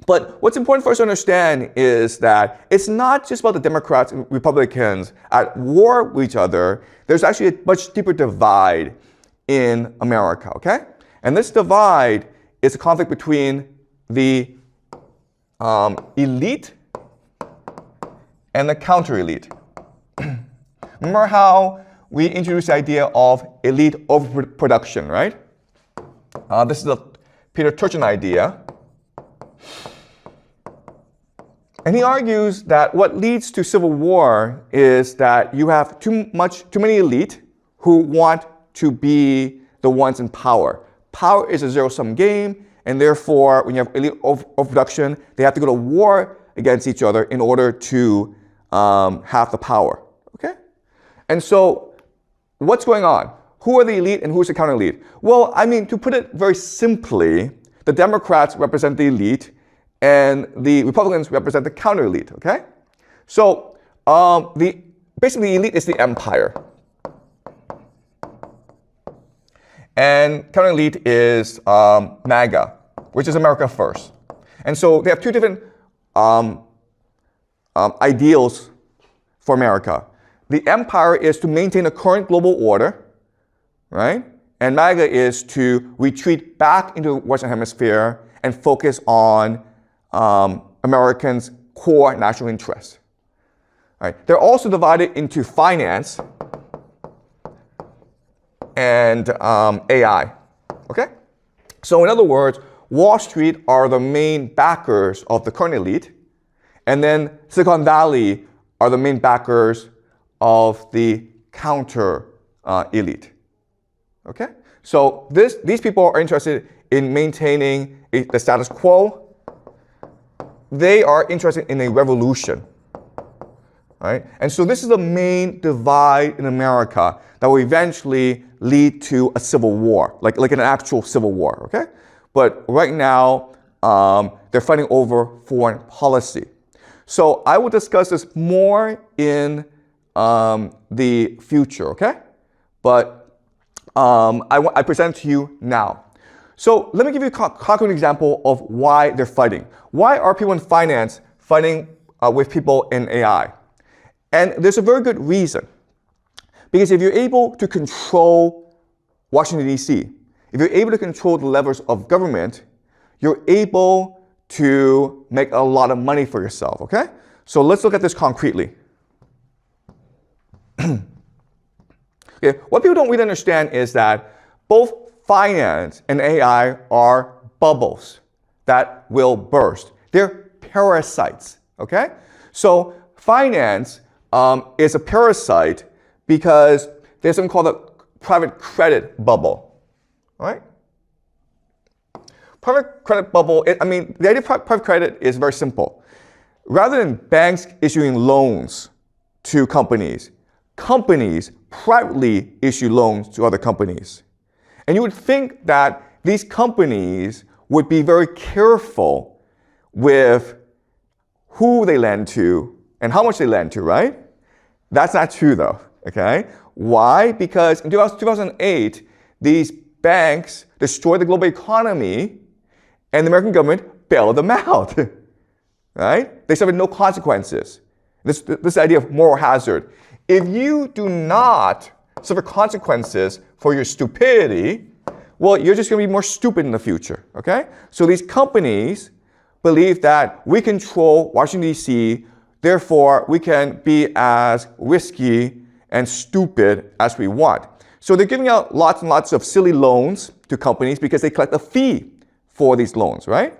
But what's important for us to understand is that it's not just about the Democrats and Republicans at war with each other. There's actually a much deeper divide in America, okay? And this divide is a conflict between the elite and the counter-elite. Remember how we introduced the idea of elite overproduction, right? This is a Peter Turchin idea. And he argues that what leads to civil war is that you have too many elite who want to be the ones in power. Power is a zero-sum game, and therefore, when you have elite overproduction, they have to go to war against each other in order to have the power. Okay? And so, what's going on? Who are the elite and who's the counter-elite? Well, I mean, to put it very simply, the Democrats represent the elite, and the Republicans represent the counter-elite, okay? So, basically, the elite is the empire. And counter-elite is MAGA, which is America First. And so they have two different ideals for America. The empire is to maintain the current global order, right? And MAGA is to retreat back into the Western Hemisphere and focus on Americans' core national interests. Right. They're also divided into finance and AI. Okay? So in other words, Wall Street are the main backers of the current elite, and then Silicon Valley are the main backers of the counter elite. Okay? So these people are interested in maintaining the status quo. They are interested in a revolution, right? And so this is the main divide in America that will eventually lead to a civil war, like an actual civil war, okay? But right now, they're fighting over foreign policy. So I will discuss this more in the future, okay? But I present to you now. So let me give you a concrete example of why they're fighting. Why are people in finance fighting with people in AI? And there's a very good reason. Because if you're able to control Washington, D.C., if you're able to control the levers of government, you're able to make a lot of money for yourself, okay? So let's look at this concretely. Okay, what people don't really understand is that both finance and AI are bubbles that will burst. They're parasites, okay? So finance is a parasite because there's something called a private credit bubble, right? Private credit bubble, the idea of private credit is very simple. Rather than banks issuing loans to companies, companies privately issue loans to other companies. And you would think that these companies would be very careful with who they lend to and how much they lend to, right? That's not true though, okay? Why? Because in 2008, these banks destroyed the global economy and the American government bailed them out, right? They suffered no consequences. This idea of moral hazard. If you do not suffer consequences for your stupidity, well, you're just going to be more stupid in the future, okay? So these companies believe that we control Washington, D.C., therefore we can be as risky and stupid as we want. So they're giving out lots and lots of silly loans to companies because they collect a fee for these loans, right?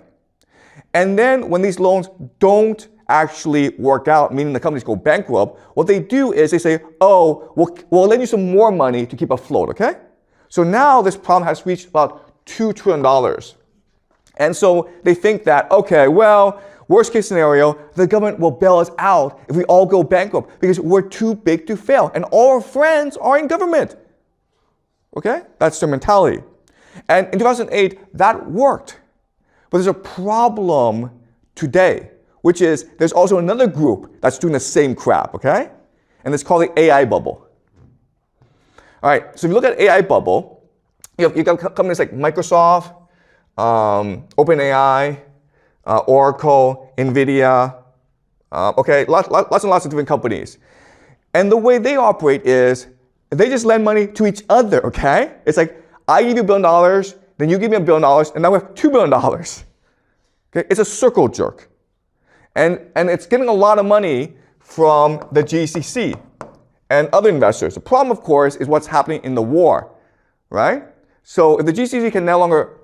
And then when these loans don't actually work out, meaning the companies go bankrupt, what they do is they say, oh, we'll lend you some more money to keep afloat, okay? So now this problem has reached about $2 trillion. And so they think that, okay, well, worst case scenario, the government will bail us out if we all go bankrupt because we're too big to fail. And all our friends are in government. Okay? That's their mentality. And in 2008, that worked. But there's a problem today, which is there's also another group that's doing the same crap, okay? And it's called the AI bubble. All right, so if you look at AI bubble, you've got companies like Microsoft, OpenAI, Oracle, NVIDIA, okay, lots and lots of different companies. And the way they operate is they just lend money to each other, okay? It's like, I give you $1 billion, then you give me $1 billion, and now we have $2 billion. Okay? It's a circle jerk. And it's getting a lot of money from the GCC and other investors. The problem, of course, is what's happening in the war, right? So if the GCC can no longer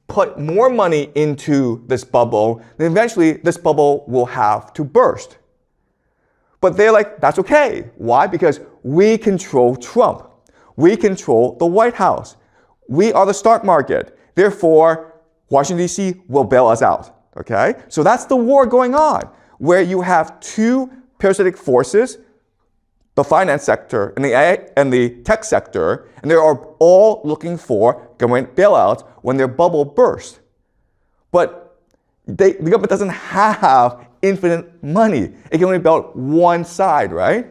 put more money into this bubble, then eventually this bubble will have to burst. But they're like, that's okay. Why? Because we control Trump. We control the White House. We are the stock market. Therefore, Washington, D.C. will bail us out. Okay? So that's the war going on, where you have two parasitic forces, the finance sector and the tech sector, and they are all looking for government bailouts when their bubble bursts. But the government doesn't have infinite money. It can only bail out one side, right?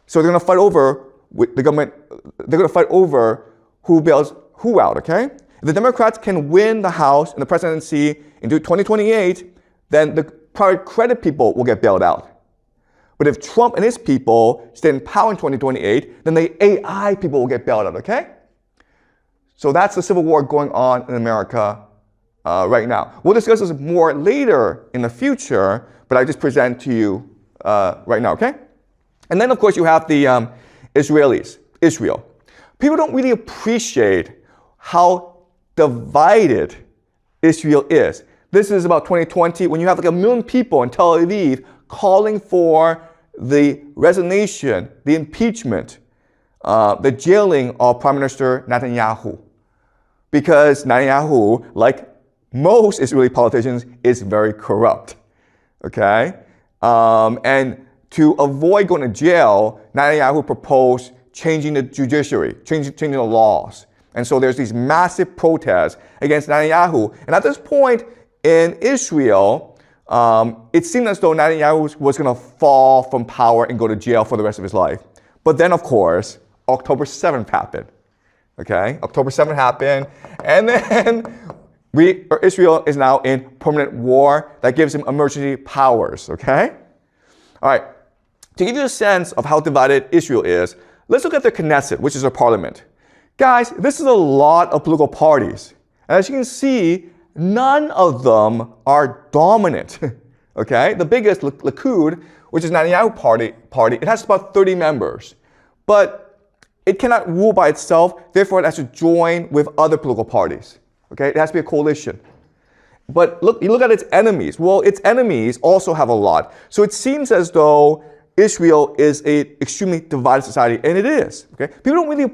So they're going to fight over the government. They're going to fight over who bails who out, okay? If the Democrats can win the House and the presidency in 2028, then the private credit people will get bailed out. But if Trump and his people stay in power in 2028, then the AI people will get bailed out, okay? So that's the civil war going on in America right now. We'll discuss this more later in the future, but I just present to you right now, okay? And then, of course, you have the Israelis, Israel. People don't really appreciate how divided Israel is. This is about 2020 when you have like 1 million people in Tel Aviv calling for the resignation, the impeachment, the jailing of Prime Minister Netanyahu. Because Netanyahu, like most Israeli politicians, is very corrupt. Okay? And to avoid going to jail, Netanyahu proposed changing the judiciary, changing the laws. And so there's these massive protests against Netanyahu. And at this point in Israel, it seemed as though Netanyahu was going to fall from power and go to jail for the rest of his life. But then, of course, October 7th happened. Okay? October 7th happened. And then Israel is now in permanent war. That gives him emergency powers. Okay? All right. To give you a sense of how divided Israel is, let's look at the Knesset, which is their parliament. Guys, this is a lot of political parties. And as you can see, none of them are dominant. Okay? The biggest, Likud, which is Netanyahu party, it has about 30 members. But it cannot rule by itself, therefore it has to join with other political parties. Okay? It has to be a coalition. But you look at its enemies. Well, its enemies also have a lot. So it seems as though Israel is an extremely divided society, and it is. Okay? People don't really